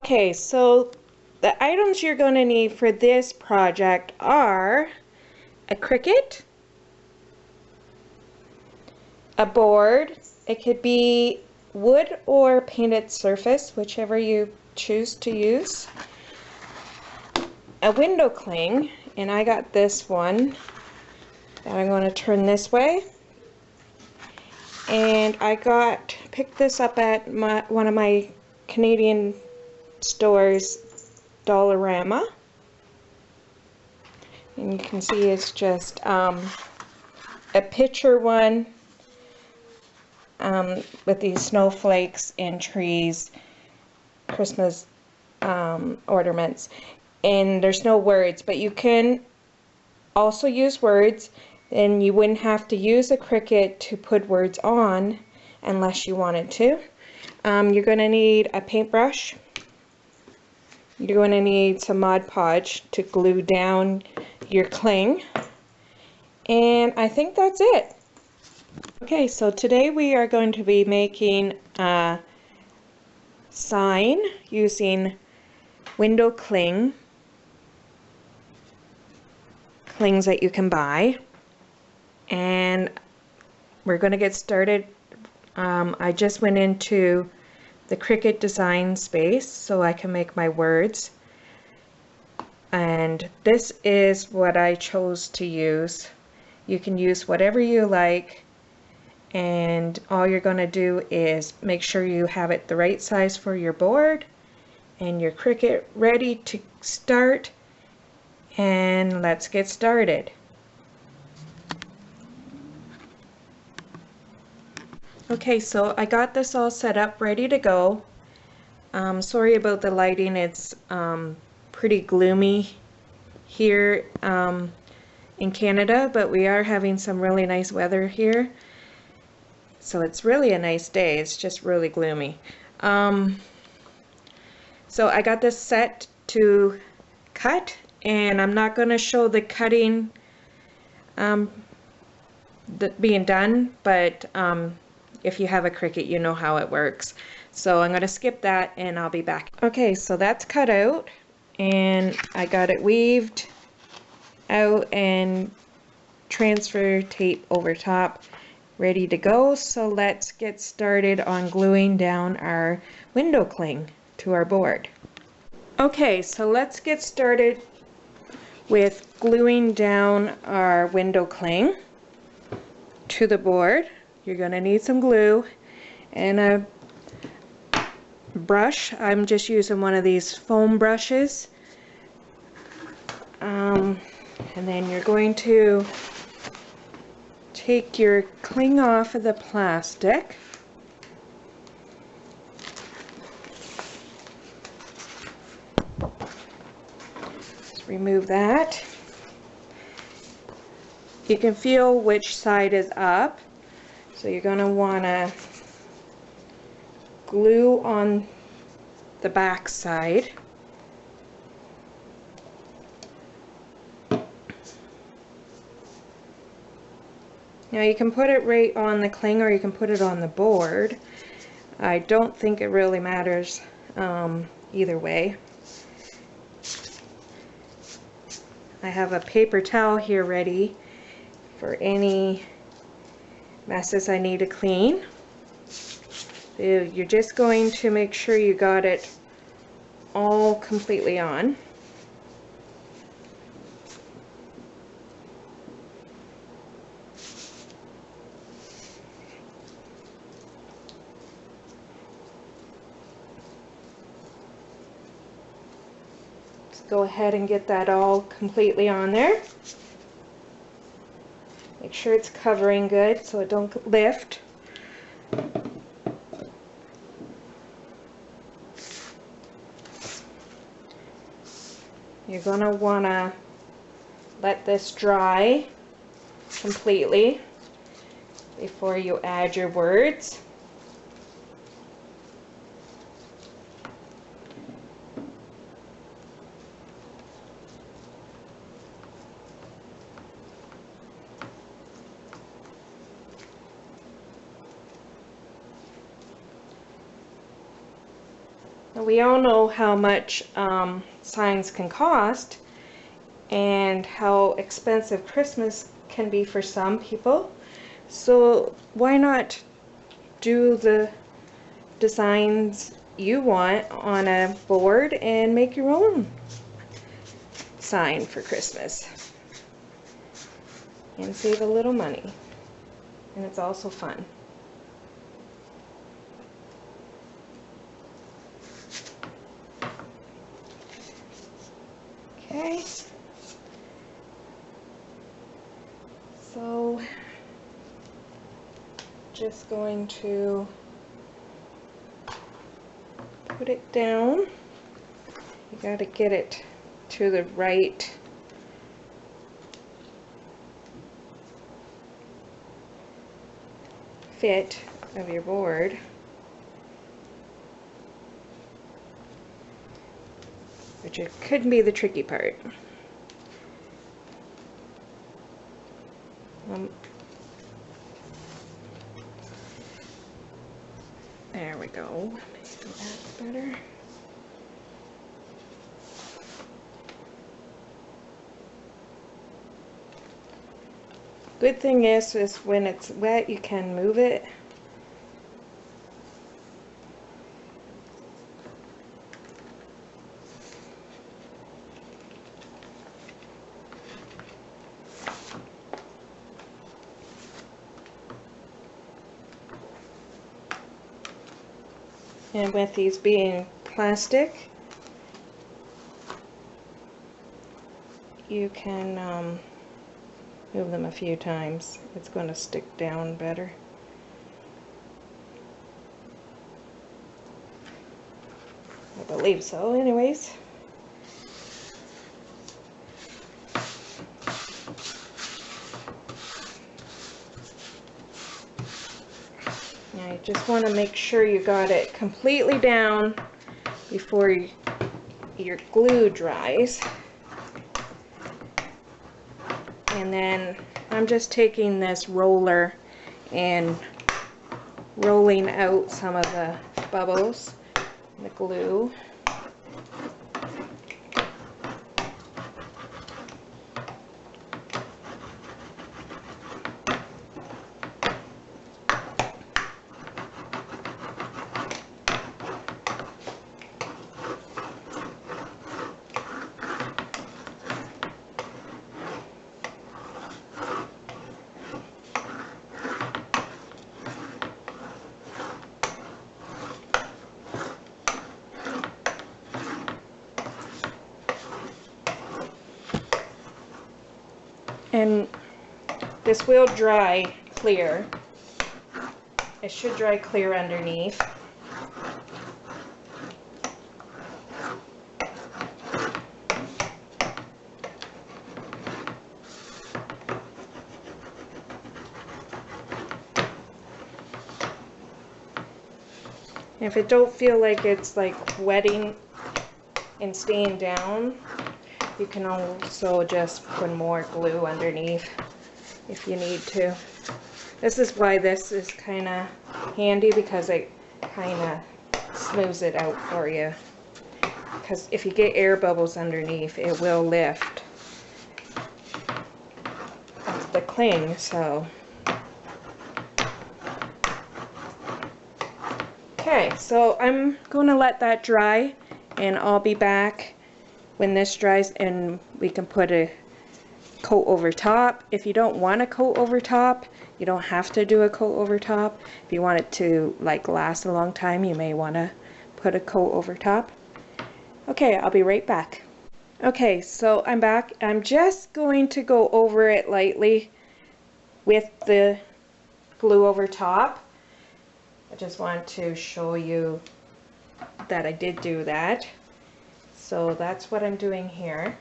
Okay, so the items you're going to need for this project are a Cricut, a board, it could be wood or painted surface, whichever you choose to use, a window cling, and I got this one that I'm going to turn this way, and I picked this up at one of my Canadian stores, Dollarama, and you can see it's just a picture one with these snowflakes and trees, Christmas ornaments, and there's no words, but you can also use words, and you wouldn't have to use a Cricut to put words on unless you wanted to. You're going to need a paintbrush. You're going to need some Mod Podge to glue down your cling, and I think that's it. Okay, so today we are going to be making a sign using window clings that you can buy, and we're going to get started. I just went into the Cricut design space so I can make my words, and this is what I chose to use. You can use whatever you like, and all you're going to do is make sure you have it the right size for your board and your Cricut ready to start, and let's get started. Okay, so I got this all set up, ready to go. Sorry about the lighting, it's pretty gloomy here in Canada, but we are having some really nice weather here. So it's really a nice day, it's just really gloomy. So I got this set to cut, and I'm not going to show the cutting being done, but if you have a Cricut, you know how it works. So I'm going to skip that and I'll be back. Okay, so that's cut out, and I got it weaved out and transfer tape over top, ready to go. So let's get started on gluing down our window cling to our board. Okay, so let's get started with gluing down our window cling to the board. You're going to need some glue and a brush. I'm just using one of these foam brushes. And then you're going to take your cling off of the plastic. Just remove that. You can feel which side is up. So you're going to want to glue on the back side. Now you can put it right on the cling or you can put it on the board. I don't think it really matters either way. I have a paper towel here ready for any messes I need to clean. So you're just going to make sure you got it all completely on. Just go ahead and get that all completely on there. Make sure it's covering good so it don't lift. You're going to want to let this dry completely before you add your words. We all know how much signs can cost and how expensive Christmas can be for some people. So why not do the designs you want on a board and make your own sign for Christmas and save a little money, and it's also fun. Okay, so just going to put it down. You got to get it to the right fit of your board. Which it could be the tricky part. There we go. Maybe that's better. Good thing is when it's wet, you can move it. And with these being plastic, you can move them a few times. It's going to stick down better. I believe so, anyways. Now you just want to make sure you got it completely down before your glue dries. And then I'm just taking this roller and rolling out some of the bubbles in the glue. And this will dry clear. It should dry clear underneath. If it don't feel like it's like wetting and staying down, you can also just put more glue underneath if you need to. This is why this is kind of handy, because it kind of smooths it out for you. Because if you get air bubbles underneath, it will lift the cling. So okay, so I'm going to let that dry, and I'll be back when this dries and we can put a coat over top. If you don't want a coat over top, you don't have to do a coat over top. If you want it to like last a long time, you may want to put a coat over top. Okay, I'll be right back. Okay, so I'm back. I'm just going to go over it lightly with the glue over top. I just want to show you that I did do that. So that's what I'm doing here.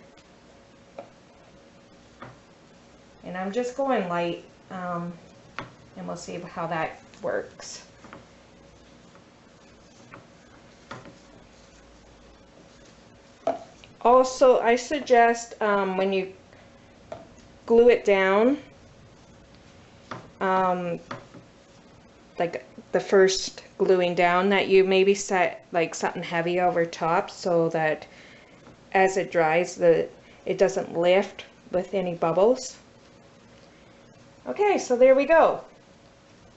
And I'm just going light, and we'll see how that works. Also, I suggest when you glue it down, like the first gluing down, that you maybe set like something heavy over top so that as it dries it doesn't lift with any bubbles. Okay, so there we go.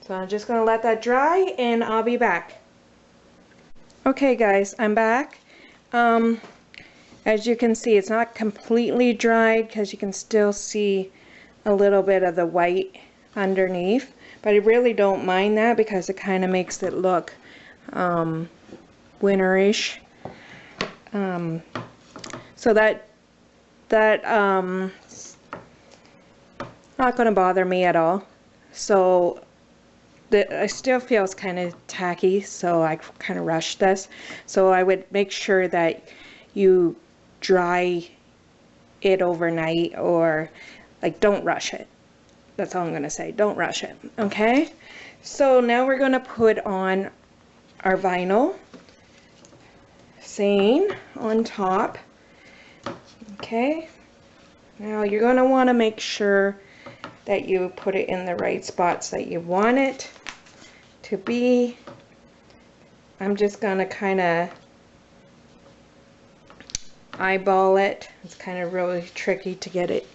So I'm just going to let that dry and I'll be back. Okay guys, I'm back. As you can see, it's not completely dried because you can still see a little bit of the white underneath, but I really don't mind that because it kind of makes it look winterish. So that not going to bother me at all. So I still feel it's kind of tacky, so I kind of rushed this. So I would make sure that you dry it overnight, or like don't rush it. That's all I'm going to say. Don't rush it. Okay? So now we're going to put on our vinyl saying on top. Okay? Now you're going to want to make sure that you put it in the right spots that you want it to be. I'm just going to kind of eyeball it. It's kind of really tricky to get it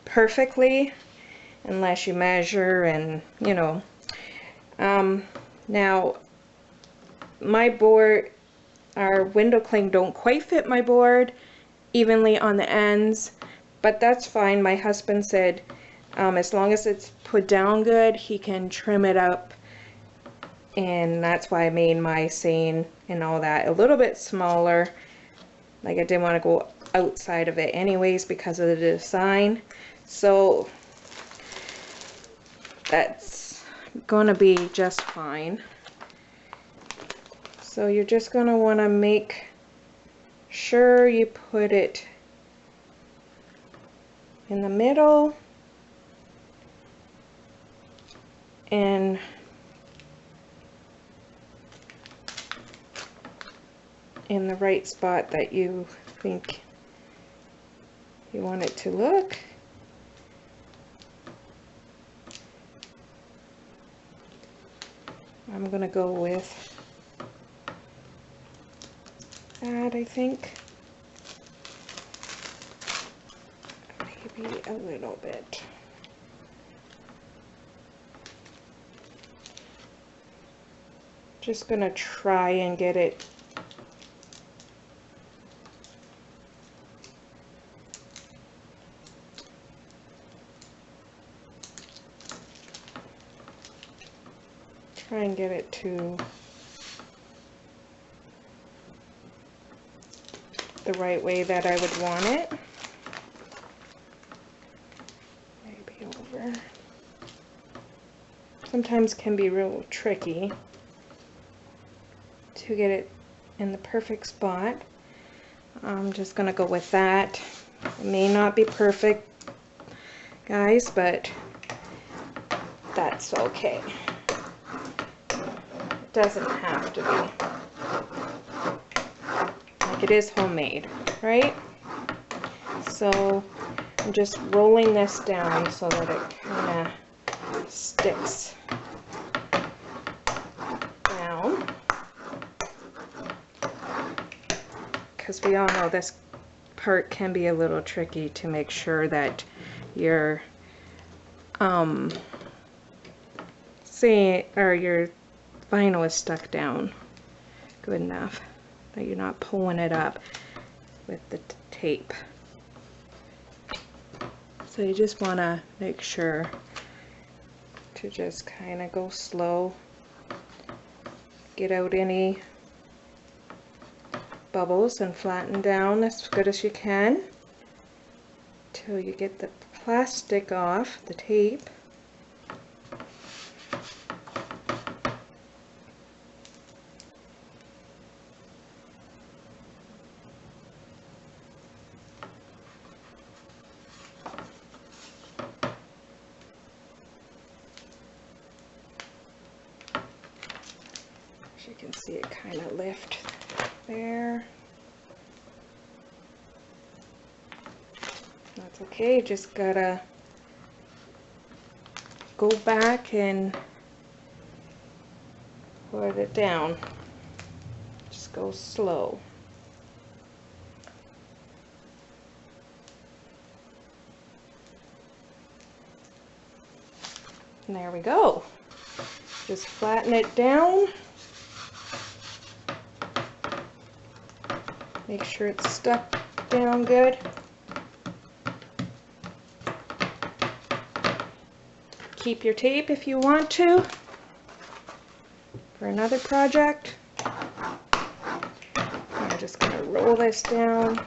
perfectly unless you measure and you know. Now my board, our window cling don't quite fit my board evenly on the ends, but that's fine. My husband said as long as it's put down good, he can trim it up, and that's why I made my seam and all that a little bit smaller. Like I didn't want to go outside of it anyways because of the design. So that's gonna be just fine. So you're just gonna want to make sure you put it in the middle and in the right spot that you think you want it to look. I'm gonna go with that, I think. Maybe a little bit. Just gonna try and get it to the right way that I would want it. Maybe over. Sometimes can be real tricky to get it in the perfect spot. I'm just gonna go with that. It may not be perfect, guys, but that's okay. It doesn't have to be. Like it is homemade, right? So I'm just rolling this down so that it kind of sticks down. Because we all know this part can be a little tricky to make sure that your your vinyl is stuck down good enough that you're not pulling it up with the tape. So you just want to make sure to just kind of go slow, get out any bubbles and flatten down as good as you can till you get the plastic off, the tape. As you can see, it kind of lifts there. That's okay, just gotta go back and put it down. Just go slow. And there we go. Just flatten it down. Make sure it's stuck down good. Keep your tape if you want to for another project. I'm just going to roll this down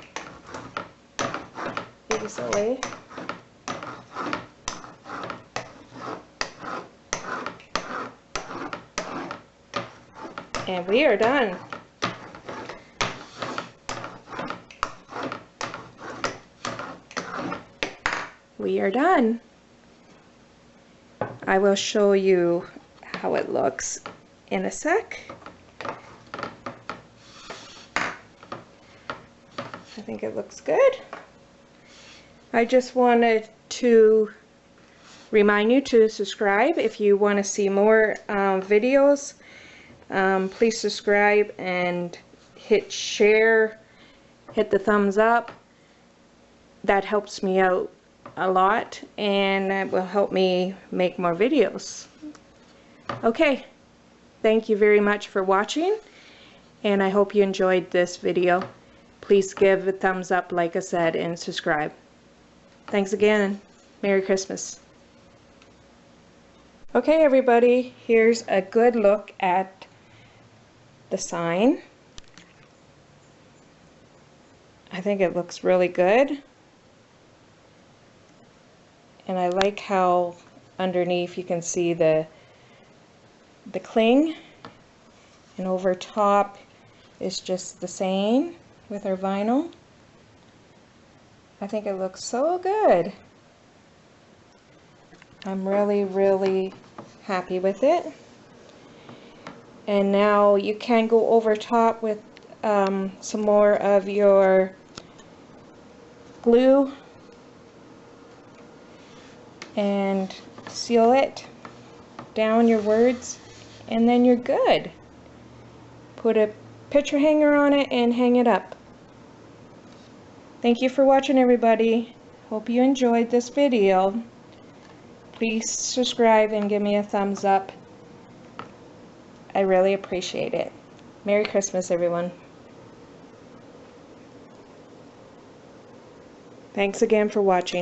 easily. And we are done. We are done. I will show you how it looks in a sec. I think it looks good. I just wanted to remind you to subscribe if you want to see more videos. Please subscribe and hit share, hit the thumbs up. That helps me out a lot and it will help me make more videos. Okay, thank you very much for watching and I hope you enjoyed this video. Please give a thumbs up like I said and subscribe. Thanks again. Merry Christmas. Okay everybody, here's a good look at the sign. I think it looks really good. And I like how underneath you can see the cling, and over top is just the saying with our vinyl. I think it looks so good. I'm really happy with it. And now you can go over top with some more of your glue and seal it down your words, and then you're good. Put a picture hanger on it and hang it up. Thank you for watching everybody. Hope you enjoyed this video. Please subscribe and give me a thumbs up. I really appreciate it. Merry Christmas everyone. Thanks again for watching.